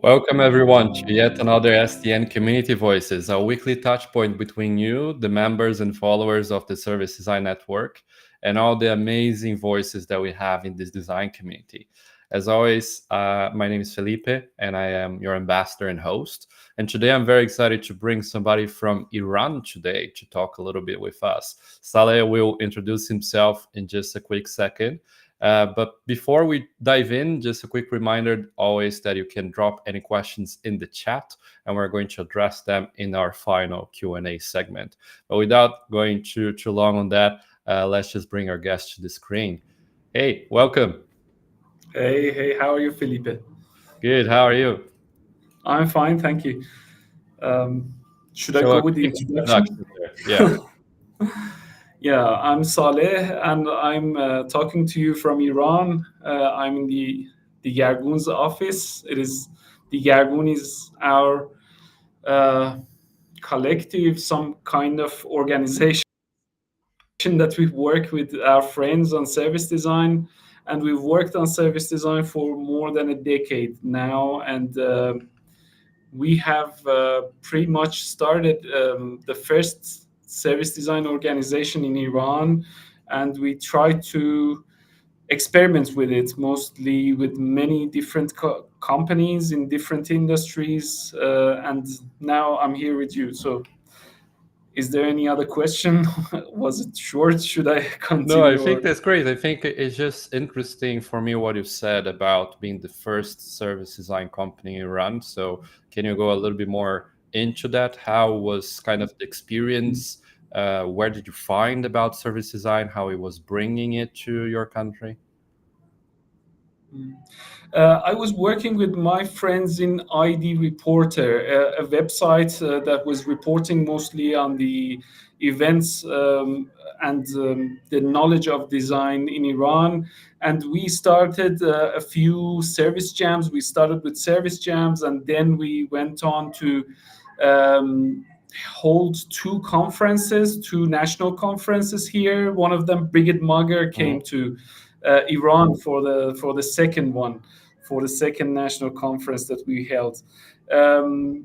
Welcome everyone to yet another SDN Community Voices, a weekly touchpoint between you, the members and followers of the Service Design Network, and all the amazing voices that we have in this design community. As always, my name is Felipe, and I am your ambassador and host. And today I'm very excited to bring somebody from Iran today to talk a little bit with us. Saleh will introduce himself in just a quick second. But before we dive in, just a quick reminder always that you can drop any questions in the chat and we're going to address them in our final Q&A segment. But without going too long on that, let's just bring our guest to the screen. Hey, welcome. Hey, how are you, Felipe? Good, how are you? I'm fine, thank you. Should I go with the introduction? Yeah. Yeah, I'm Saleh, and I'm talking to you from Iran. I'm in the Digargoon's office. Digargoon is our collective, some kind of organization that we work with our friends on service design, and we've worked on service design for more than a decade now, and we have pretty much started the first service design organization in Iran, and we try to experiment with it, mostly with many different companies in different industries, and now I'm here with you. So is there any other question? Was it short? Should I continue? No, I think that's great. I think it's just interesting for me what you said about being the first service design company in Iran. So can you go a little bit more into that? How was kind of the experience? Where did you find about service design? How it was bringing it to your country? I was working with my friends in ID Reporter, a website that was reporting mostly on the events and the knowledge of design in Iran. And we started a few service jams. We started with service jams, and then we went on to hold two national conferences here. One of them, Brigid Mager, came to Iran for the second one, for the second national conference that we held.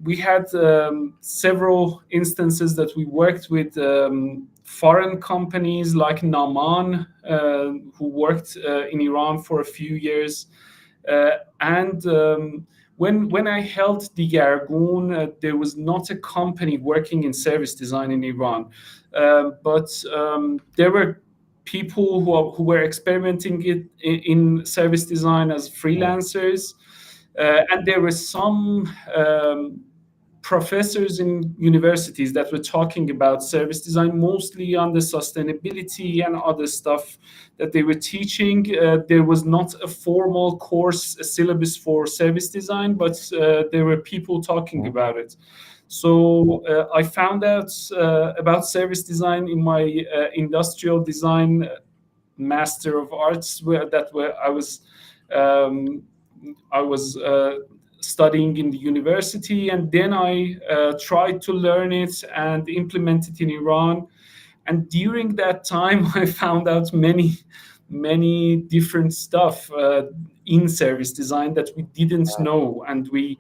We had several instances that we worked with foreign companies like Naman, who worked in Iran for a few years. When I held Digargoon, there was not a company working in service design in Iran, but there were people who were experimenting in service design as freelancers, and there were some professors in universities that were talking about service design, mostly on the sustainability and other stuff that they were teaching. There was not a formal course, a syllabus for service design, but there were people talking about it. So I found out about service design in my industrial design Master of Arts, where I was studying in the university, and then I tried to learn it and implement it in Iran. And during that time, I found out many different stuff in service design that we didn't know, and we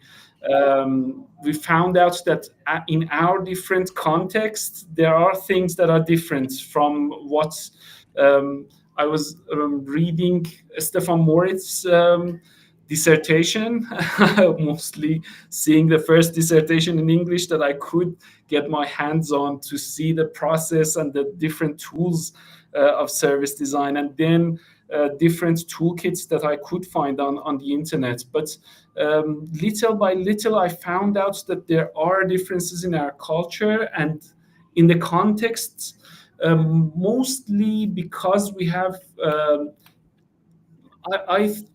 found out that in our different contexts, there are things that are different from what I was reading Stefan Moritz's dissertation, mostly seeing the first dissertation in English that I could get my hands on to see the process and the different tools of service design, and then different toolkits that I could find on the internet. But little by little, I found out that there are differences in our culture and in the context, mostly because we have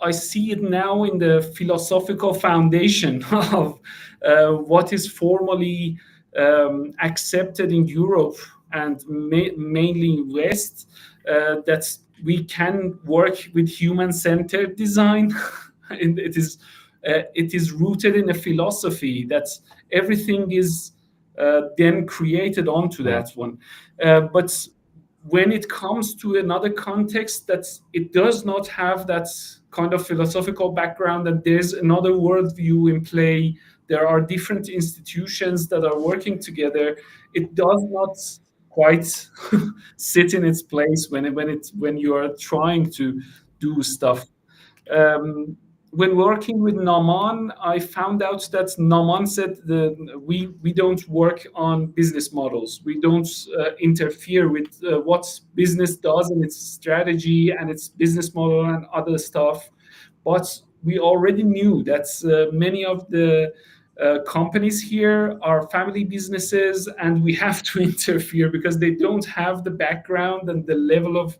I see it now in the philosophical foundation of what is formally accepted in Europe and mainly in West, that we can work with human-centered design. And it is rooted in a philosophy that everything is then created onto that one. But when it comes to another context, that it does not have that kind of philosophical background, and there's another worldview in play. There are different institutions that are working together. It does not quite sit in its place when you are trying to do stuff. When working with Naman, I found out that Naman said we don't work on business models. We don't interfere with what business does and its strategy and its business model and other stuff. But we already knew that many of the companies here are family businesses, and we have to interfere because they don't have the background and the level of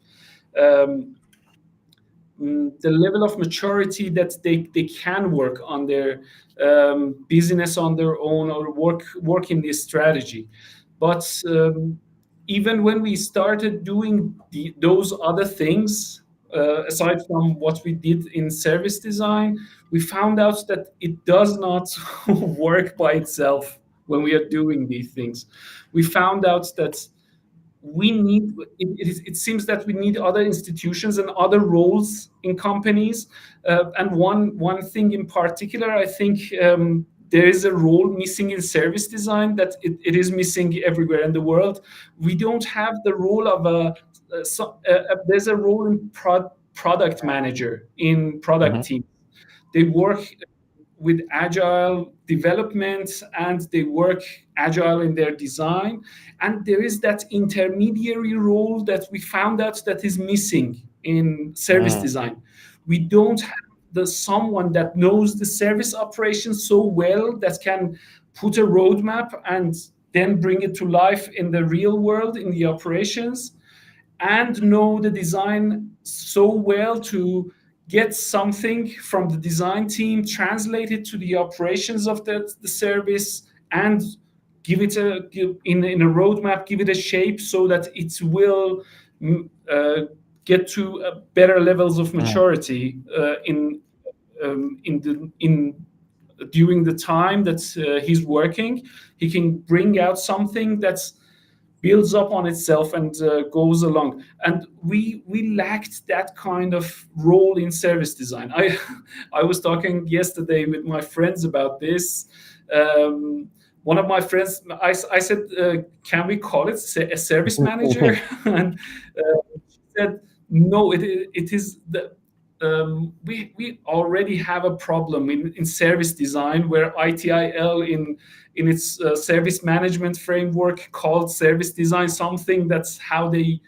maturity that they can work on their business on their own or work in this strategy. But even when we started doing those other things, aside from what we did in service design, we found out that it does not work by itself when we are doing these things. We found out that it seems that we need other institutions and other roles in companies. And one thing in particular, I think there is a role missing in service design that it is missing everywhere in the world. We don't have the role of there's a role in product manager in product teams. They work with agile development and they work agile in their design, and there is that intermediary role that we found out that is missing in service design. We don't have someone that knows the service operations so well that can put a roadmap and then bring it to life in the real world in the operations, and know the design so well to get something from the design team, translate it to the operations of the service, and give it in a roadmap, give it a shape so that it will get to better levels of maturity during the time that he's working. He can bring out something that's builds up on itself and goes along. And we lacked that kind of role in service design. I was talking yesterday with my friends about this. One of my friends, I said, can we call it a service manager? And she said, no, it is the we already have a problem in service design where ITIL in its service management framework called service design something. That's how they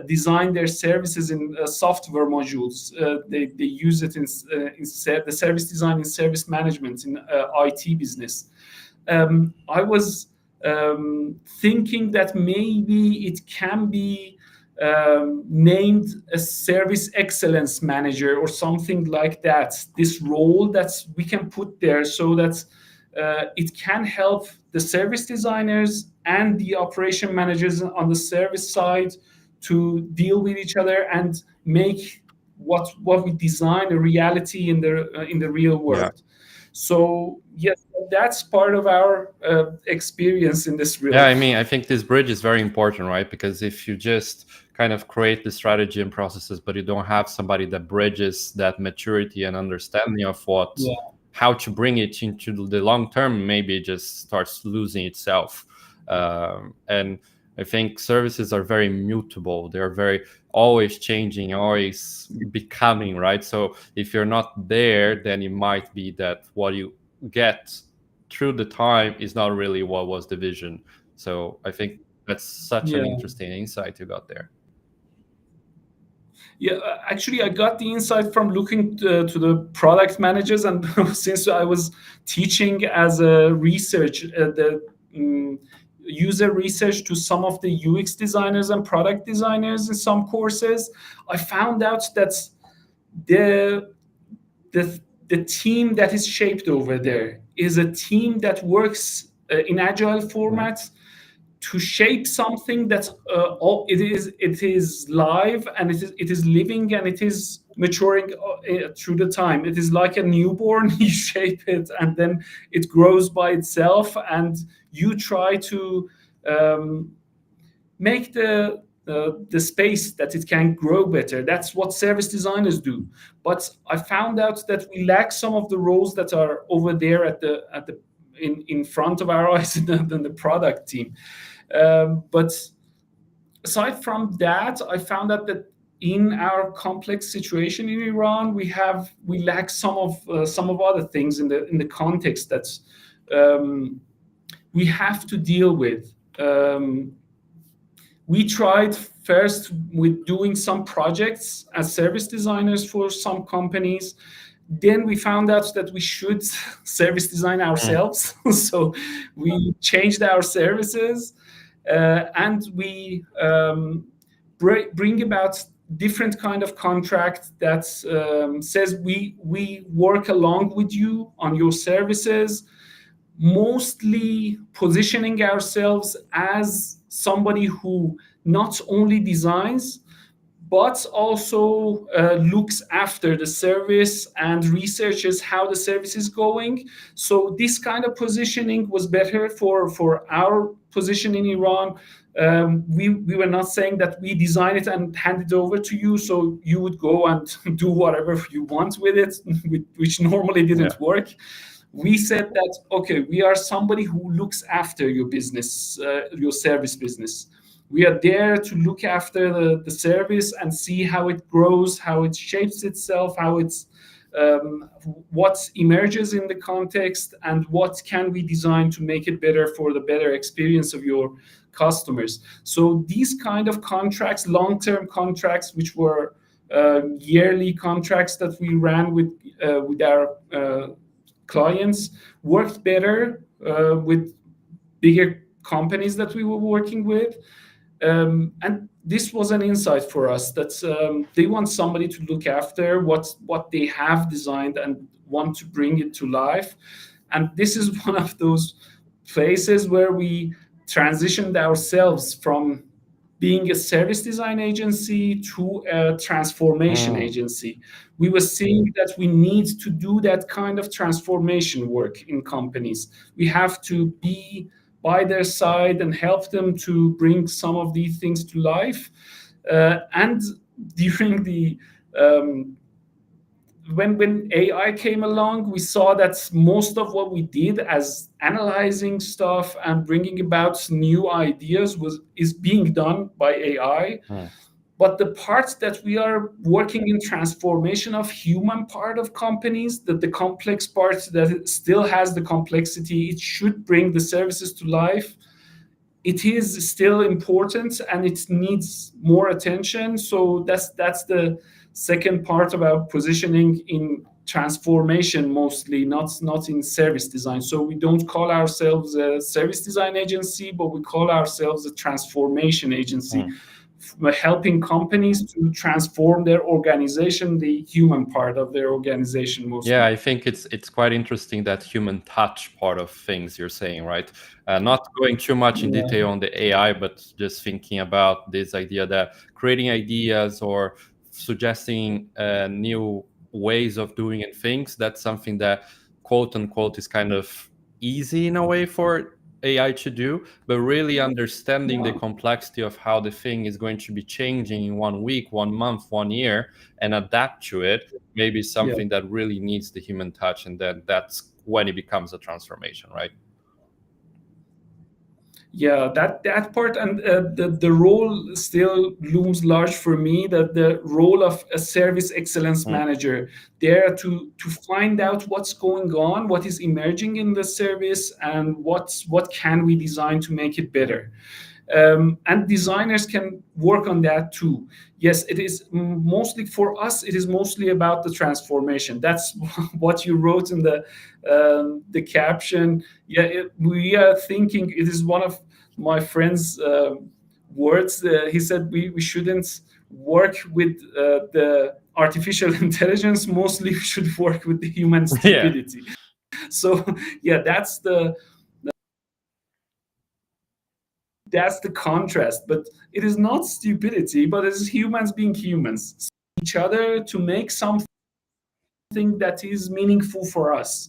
design their services in software modules. They use it in the service design in service management in IT business. I was thinking that maybe it can be named a service excellence manager or something like that. This role that we can put there so that it can help the service designers and the operation managers on the service side to deal with each other and make what we design a reality in the real world. Yeah. So yes, that's part of our experience in this realm. Yeah, I mean, I think this bridge is very important, right? Because if you just kind of create the strategy and processes, but you don't have somebody that bridges that maturity and understanding of how to bring it into the long term, maybe it just starts losing itself. And I think services are very mutable. They're very always changing, always becoming, right? So if you're not there, then it might be that what you get through the time is not really what was the vision. So I think that's such an interesting insight you got there. Yeah, actually, I got the insight from looking to the product managers, and since I was teaching as a research, the user research to some of the UX designers and product designers in some courses, I found out that the team that is shaped over there is a team that works in agile formats to shape something that's it is live and it is living and it is maturing through the time. It is like a newborn. You shape it and then it grows by itself, and you try to make the the space that it can grow better. That's what service designers do. But I found out that we lack some of the roles that are over there in front of our eyes in the product team. But aside from that, I found out that in our complex situation in Iran, we lack some of other things in the context that we have to deal with. We tried first with doing some projects as service designers for some companies. Then we found out that we should service design ourselves. So we changed our services, and we bring about different kind of contract that says we work along with you on your services, mostly positioning ourselves as somebody who not only designs but also looks after the service and researches how the service is going. So this kind of positioning was better for our position in Iran. We were not saying that we design it and hand it over to you, so you would go and do whatever you want with it, which normally didn't work. We said that, okay, we are somebody who looks after your business, your service business. We are there to look after the service and see how it grows, how it shapes itself, what emerges in the context, and what can we design to make it better for the better experience of your customers. So these kind of contracts, long-term contracts, which were yearly contracts that we ran with our clients, worked better with bigger companies that we were working with. And this was an insight for us that they want somebody to look after what they have designed and want to bring it to life. And this is one of those places where we transitioned ourselves from being a service design agency to a transformation agency. We were seeing that we need to do that kind of transformation work in companies. We have to be by their side and help them to bring some of these things to life. And during the when AI came along, we saw that most of what we did as analyzing stuff and bringing about new ideas is being done by AI. But the part that we are working in transformation of human part of companies, that the complex part that still has the complexity, it should bring the services to life. It is still important and it needs more attention. So that's the second part of our positioning in transformation, mostly not in service design. So we don't call ourselves a service design agency, but we call ourselves a transformation agency. Helping companies to transform their organization, the human part of their organization mostly. Yeah, I think it's quite interesting, that human touch part of things you're saying, right? Not going too much in detail on the AI, but just thinking about this idea that creating ideas or suggesting new ways of doing things, that's something that, quote unquote, is kind of easy in a way for AI to do, but really understanding the complexity of how the thing is going to be changing in 1 week, 1 month, 1 year, and adapt to it, maybe something that really needs the human touch, and then that's when it becomes a transformation, right? Yeah, that part, and the role still looms large for me, that the role of a service excellence manager, there to find out what's going on, what is emerging in the service, and what can we design to make it better. And designers can work on that too. Yes, it is mostly for us. It is mostly about the transformation. That's what you wrote in the caption. Yeah, we are thinking. It is one of my friend's words. He said we shouldn't work with the artificial intelligence. Mostly, we should work with the human stupidity. So yeah, that's the contrast. But it is not stupidity, but it is humans being humans, each other, to make something that is meaningful for us,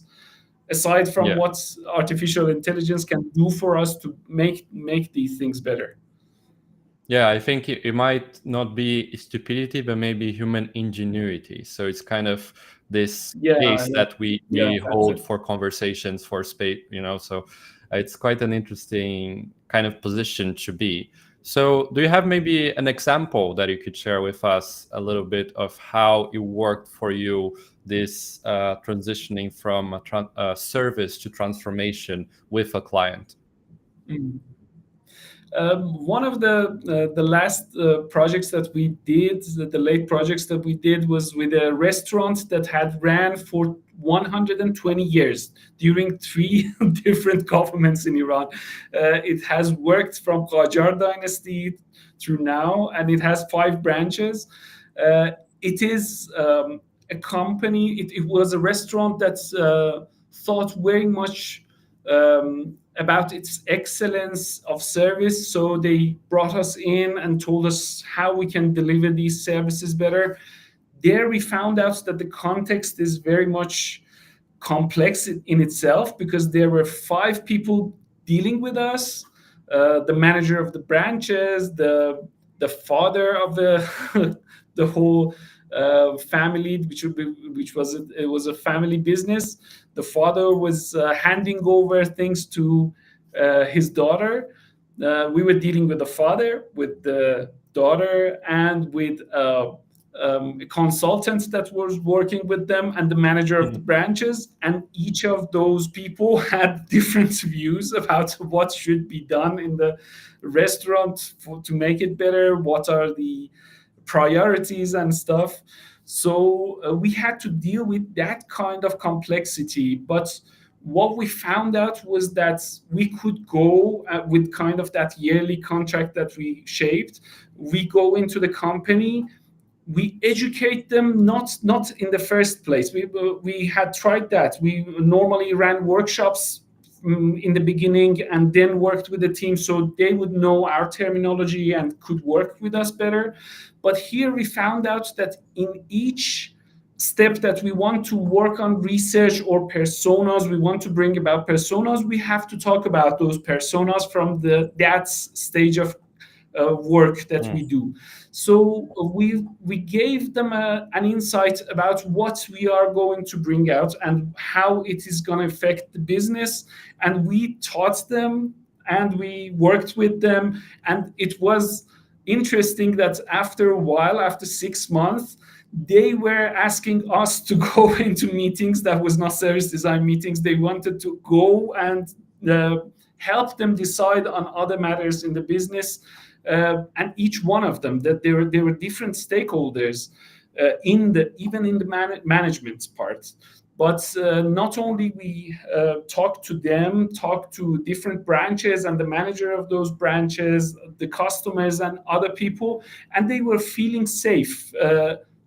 aside from what artificial intelligence can do for us to make these things better. Yeah, I think it might not be stupidity, but maybe human ingenuity. So it's kind of this Yeah, case that yeah, we that's hold it. for conversations for space, you know. So it's quite an interesting kind of position to be. So do you have maybe an example that you could share with us a little bit of how it worked for you, this transitioning from a service to transformation with a client? Mm. One of the last projects that we did, the late projects that we did, was with a restaurant that had ran for 120 years during three different governments in Iran. It has worked from Qajar dynasty through now, and it has 5 branches. It is a company. It was a restaurant that thought very much about its excellence of service. So they brought us in and told us how we can deliver these services better. There we found out that the context is very much complex in itself, because there were 5 people dealing with us: the manager of the branches, the father of the the whole family, which was it was a family business. The father was handing over things to his daughter. We were dealing with the father, with the daughter, and with a consultant that was working with them, and the manager of the Mhm. branches. And each of those people had different views about what should be done in the restaurant to make it better, what are the priorities and stuff. So we had to deal with that kind of complexity. But what we found out was that we could go with kind of that yearly contract that we shaped. We go into the company, we educate them, not in the first place. We had tried that. We normally ran workshops in the beginning, and then worked with the team so they would know our terminology and could work with us better. But here we found out that in each step that we want to work on research or personas, we want to bring about personas, we have to talk about those personas from that stage of work that we do. So we gave them an insight about what we are going to bring out and how it is going to affect the business, and we taught them and we worked with them. And it was interesting that after a while, after 6 months, they were asking us to go into meetings that was not service design meetings. They wanted to go and help them decide on other matters in the business. And each one of them, that there were different stakeholders even in the management part. But not only we talk to them, talk to different branches and the manager of those branches, the customers and other people, and they were feeling safe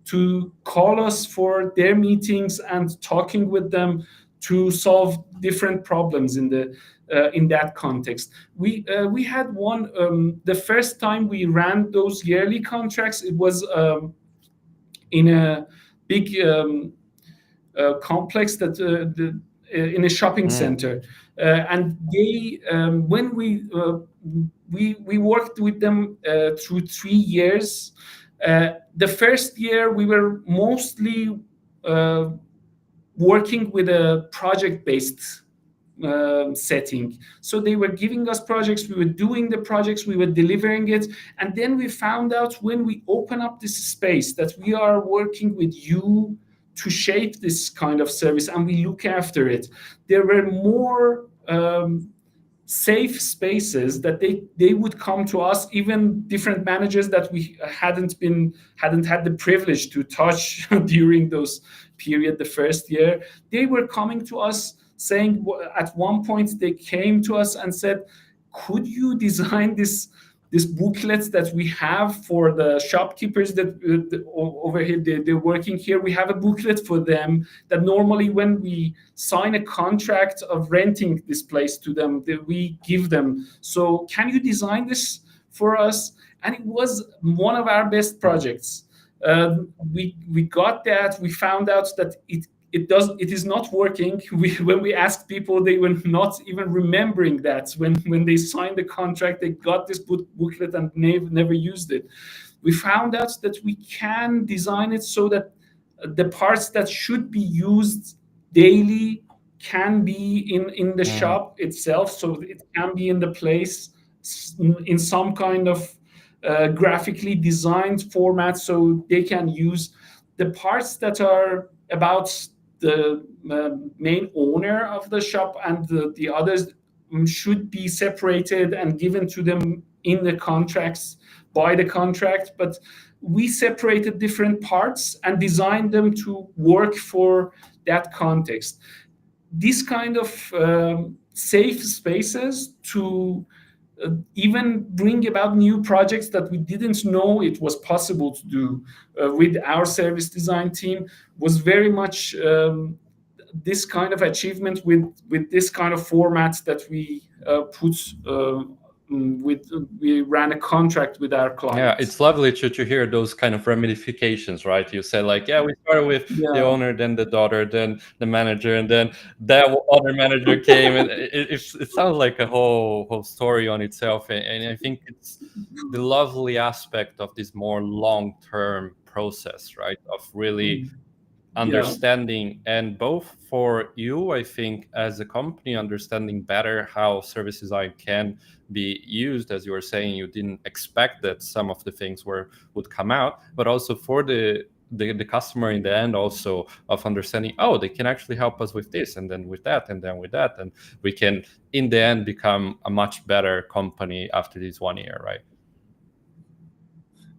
to call us for their meetings and talking with them to solve different problems in that context. We had one the first time we ran those yearly contracts. It was in a big complex that in a shopping center, and they when we worked with them through 3 years. The first year we were mostly working with a project-based setting. So they were giving us projects, we were doing the projects, we were delivering it. And then we found out, when we open up this space, that we are working with you to shape this kind of service and we look after it. There were more safe spaces that they would come to us, even different managers that we hadn't had the privilege to touch during those period the first year. They were coming to us saying, at one point they came to us and said, could you design this booklet that we have for the shopkeepers that over here, they're working here. We have a booklet for them that normally when we sign a contract of renting this place to them, that we give them. So can you design this for us? And it was one of our best projects. We got that. We found out that it is not working. When we asked people, they were not even remembering that when they signed the contract, they got this booklet and never used it. We found out that we can design it so that the parts that should be used daily can be in the shop itself, so it can be in the place in some kind of graphically designed format, so they can use the parts that are about the main owner of the shop, and the others should be separated and given to them in the contracts by the contract. But we separated different parts and designed them to work for that context. This kind of safe spaces to even bring about new projects that we didn't know it was possible to do with our service design team was very much this kind of achievement with this kind of format that we put we ran a contract with our clients. Yeah, it's lovely to hear those kind of ramifications, right? You said like, yeah, we started with the owner, then the daughter, then the manager, and then that other manager came, and it sounds like a whole story on itself. And I think it's the lovely aspect of this more long-term process, right? Of really understanding, and both for you, I think, as a company, understanding better how service design can be used. As you were saying, you didn't expect that some of the things would come out, but also for the customer in the end, also of understanding, oh, they can actually help us with this, and then with that, and then with that, and we can in the end become a much better company after this 1 year, right?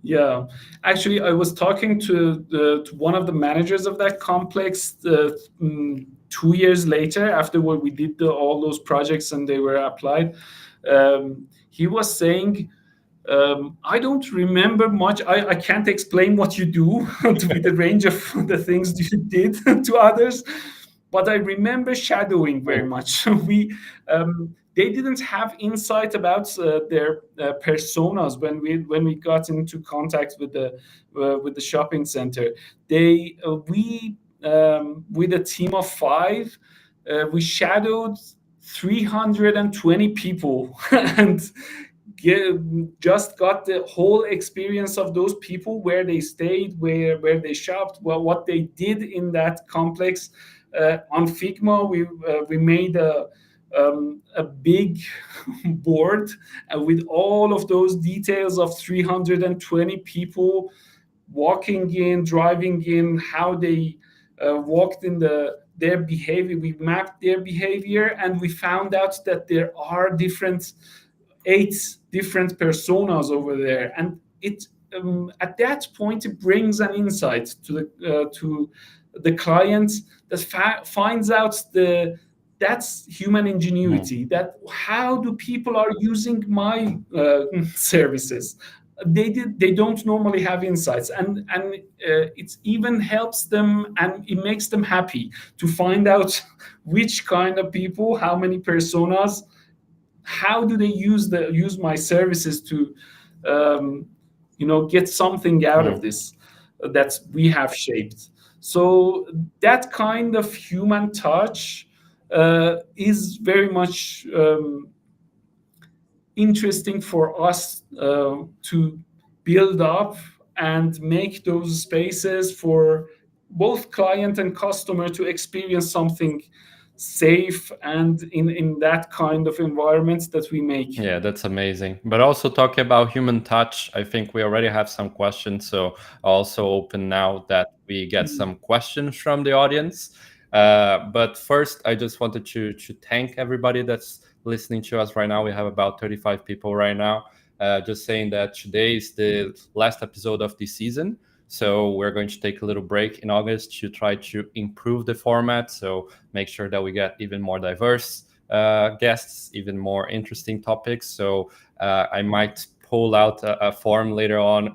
Yeah, actually, I was talking to one of the managers of that complex 2 years later, after what we did all those projects and they were applied. He was saying, I don't remember much. I can't explain what you do with the range of the things you did to others, but I remember shadowing very much. They didn't have insight about their personas when we got into contact with the shopping center. We with a team of 5, we shadowed 320 people and just got the whole experience of those people, where they stayed, where they shopped, what they did in that complex. On Figma, we made a big board with all of those details of 320 people walking in, driving in, how they walked in their behavior. We mapped their behavior, and we found out that there are 8 different personas over there, and it at that point it brings an insight to the client that finds out that's human ingenuity. That how do people are using my services? They don't normally have insights, and it even helps them, and it makes them happy to find out which kind of people, how many personas, how do they use my services to get something out of this that we have shaped. So that kind of human touch is very much interesting for us to build up and make those spaces for both client and customer to experience something safe and in that kind of environment that we make. Yeah, that's amazing. But also talking about human touch, I think we already have some questions. So I'll also open now that we get some questions from the audience. But first, I just wanted to thank everybody that's listening to us right now. We have about 35 people right now. Just saying that today is the last episode of this season. So we're going to take a little break in August to try to improve the format. So make sure that we get even more diverse guests, even more interesting topics. So I might pull out a form later on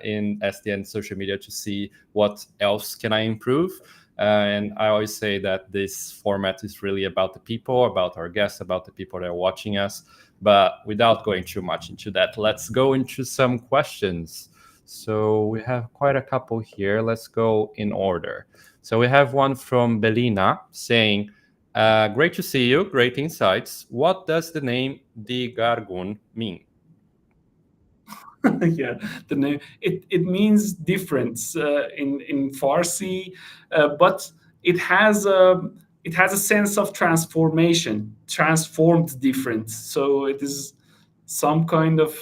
in SDN social media to see what else can I improve. And I always say that this format is really about the people, about our guests, about the people that are watching us. But without going too much into that, let's go into some questions. So we have quite a couple here. Let's go in order. So we have one from Belina saying, great to see you, great insights. What does the name Digargoon mean? Yeah, the name, it means difference in Farsi, but it has a sense of transformation, transformed difference. So it is some kind of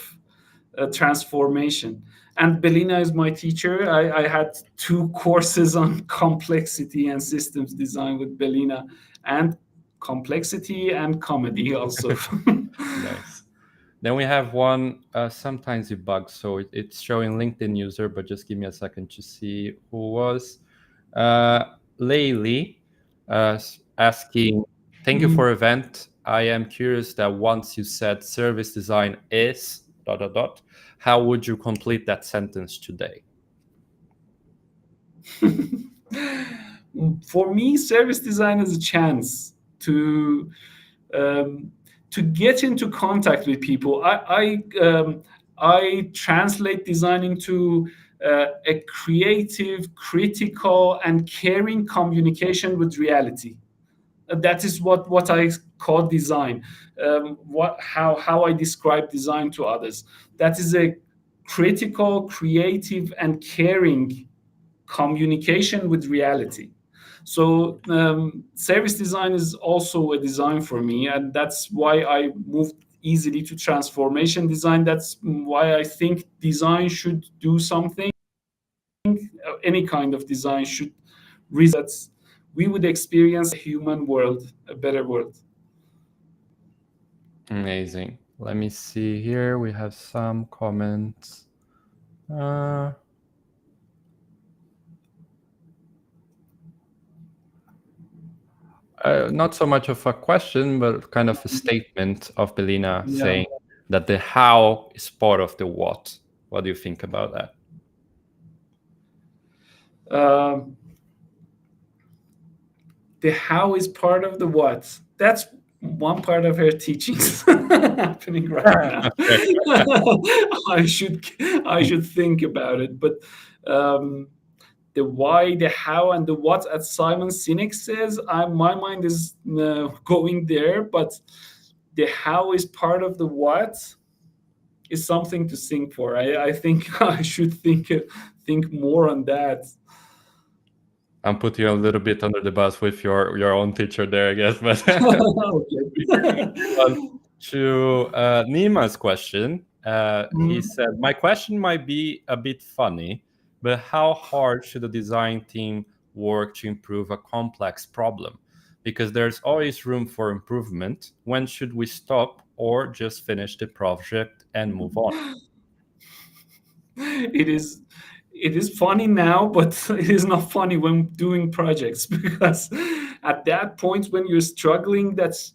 transformation. And Belina is my teacher. I had 2 courses on complexity and systems design with Belina, and complexity and comedy also. Nice. Then we have one, sometimes it bugs, so it's showing LinkedIn user, but just give me a second to see who was. Layli asking, thank you for event. I am curious that once you said service design is ... how would you complete that sentence today? For me, service design is a chance um, to get into contact with people. I translate design into a creative, critical, and caring communication with reality. That is what I call design. How I describe design to others. That is a critical, creative, and caring communication with reality. So service design is also a design for me, and that's why I moved easily to transformation design. That's why I think design should do something. Any kind of design should result that we would experience a human world, a better world. Amazing. Let me see here. We have some comments. Not so much of a question, but kind of a statement of Belina saying that the how is part of the what. What do you think about that? The how is part of the what. That's one part of her teachings happening right now. I should think about it, but the why, the how, and the what, as Simon Sinek says, my mind is going there, but the how is part of the what is something to think for. I think I should think more on that. I'm putting you a little bit under the bus with your own teacher there, I guess. But to Nima's question, he said, my question might be a bit funny, but how hard should a design team work to improve a complex problem? Because there's always room for improvement. When should we stop or just finish the project and move on? It is funny now, but it is not funny when doing projects, because at that point when you're struggling, that's,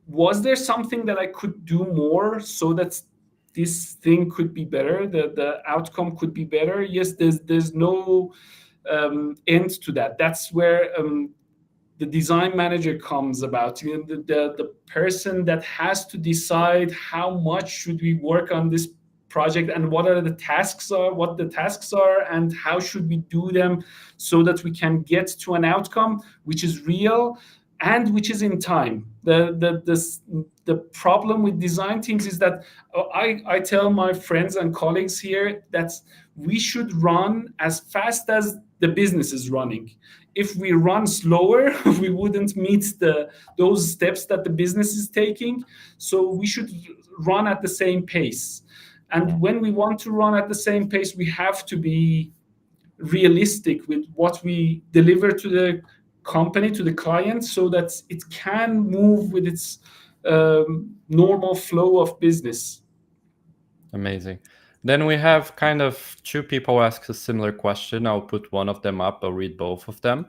was there something that I could do more so that this thing could be better, the outcome could be better? Yes, there's no end to that. That's where the design manager comes about. The person that has to decide how much should we work on this project, and what the tasks are, and how should we do them so that we can get to an outcome which is real and which is in time. The problem with design teams is that I tell my friends and colleagues here that we should run as fast as the business is running. If we run slower, we wouldn't meet those steps that the business is taking. So we should run at the same pace. And when we want to run at the same pace, we have to be realistic with what we deliver to the company, to the client, so that it can move with its normal flow of business. Amazing. Then we have kind of 2 people ask a similar question. I'll put one of them up. I'll read both of them.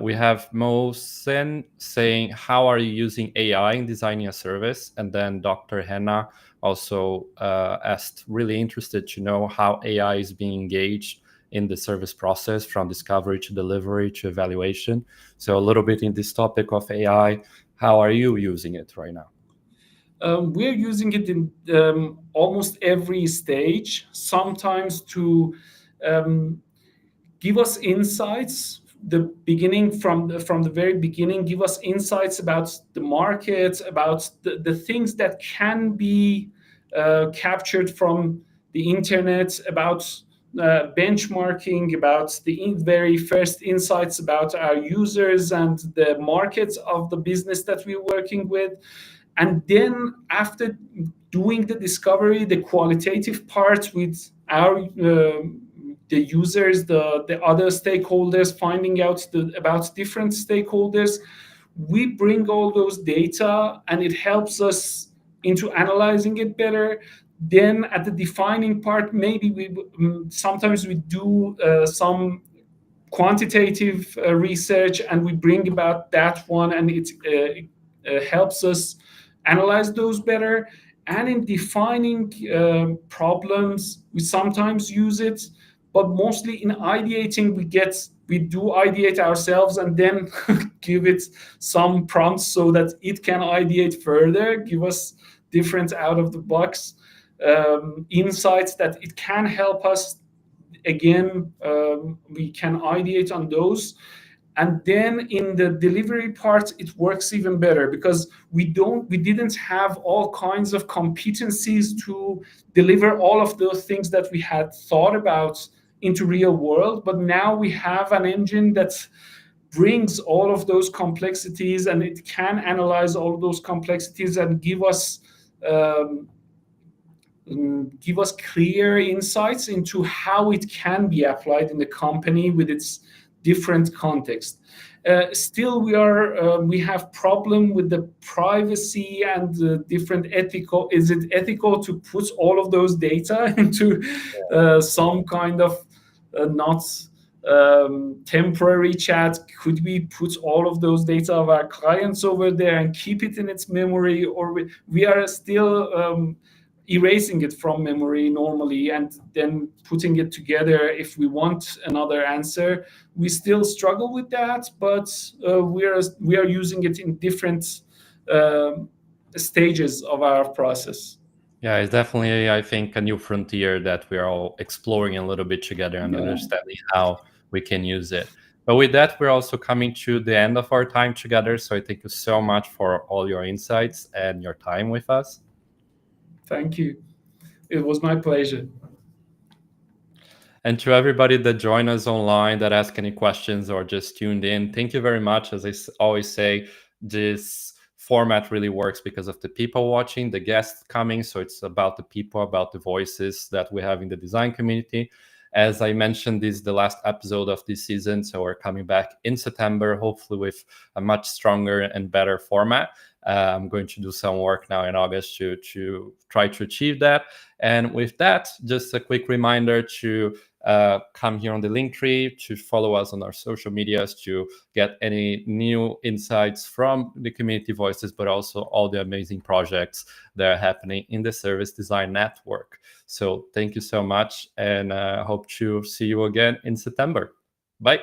We have Mohsen saying, how are you using AI in designing a service? And then Dr. Henna also asked, really interested to know how AI is being engaged in the service process, from discovery to delivery to evaluation. So a little bit in this topic of AI, how are you using it right now? We're using it in almost every stage, sometimes to give us insights. The beginning from the very beginning, give us insights about the market, about the things that can be captured from the internet, about benchmarking, about the very first insights about our users and the markets of the business that we're working with. And then after doing the discovery, the qualitative part with our the users, the other stakeholders, finding out about different stakeholders, we bring all those data and it helps us into analyzing it better. Then at the defining part, maybe we sometimes we do some quantitative research and we bring about that one, and it helps us analyze those better. And in defining problems, we sometimes use it, but mostly in ideating, we do ideate ourselves and then give it some prompts so that it can ideate further, give us different out of the box insights that it can help us. Again, we can ideate on those. And then in the delivery part, it works even better because we didn't have all kinds of competencies to deliver all of those things that we had thought about into real world. But now we have an engine that brings all of those complexities, and it can analyze all of those complexities and give us clear insights into how it can be applied in the company with its different context. Still, we have problem with the privacy and the different ethical. Is it ethical to put all of those data into some kind of not temporary chat? Could we put all of those data of our clients over there and keep it in its memory, or we are still erasing it from memory normally and then putting it together if we want another answer? We still struggle with that, but we are using it in different stages of our process. Yeah, it's definitely, I think, a new frontier that we're all exploring a little bit together and understanding how we can use it. But with that, we're also coming to the end of our time together. So I thank you so much for all your insights and your time with us. Thank you. It was my pleasure. And to everybody that joined us online, that asked any questions or just tuned in, thank you very much. As I always say, this format really works because of the people watching, the guests coming. So it's about the people, about the voices that we have in the design community. As I mentioned, this is the last episode of this season. So we're coming back in September, hopefully with a much stronger and better format. I'm going to do some work now in August to try to achieve that. And with that, just a quick reminder to come here on the link tree, to follow us on our social medias, to get any new insights from the community voices, but also all the amazing projects that are happening in the Service Design Network. So thank you so much, and hope to see you again in September. Bye.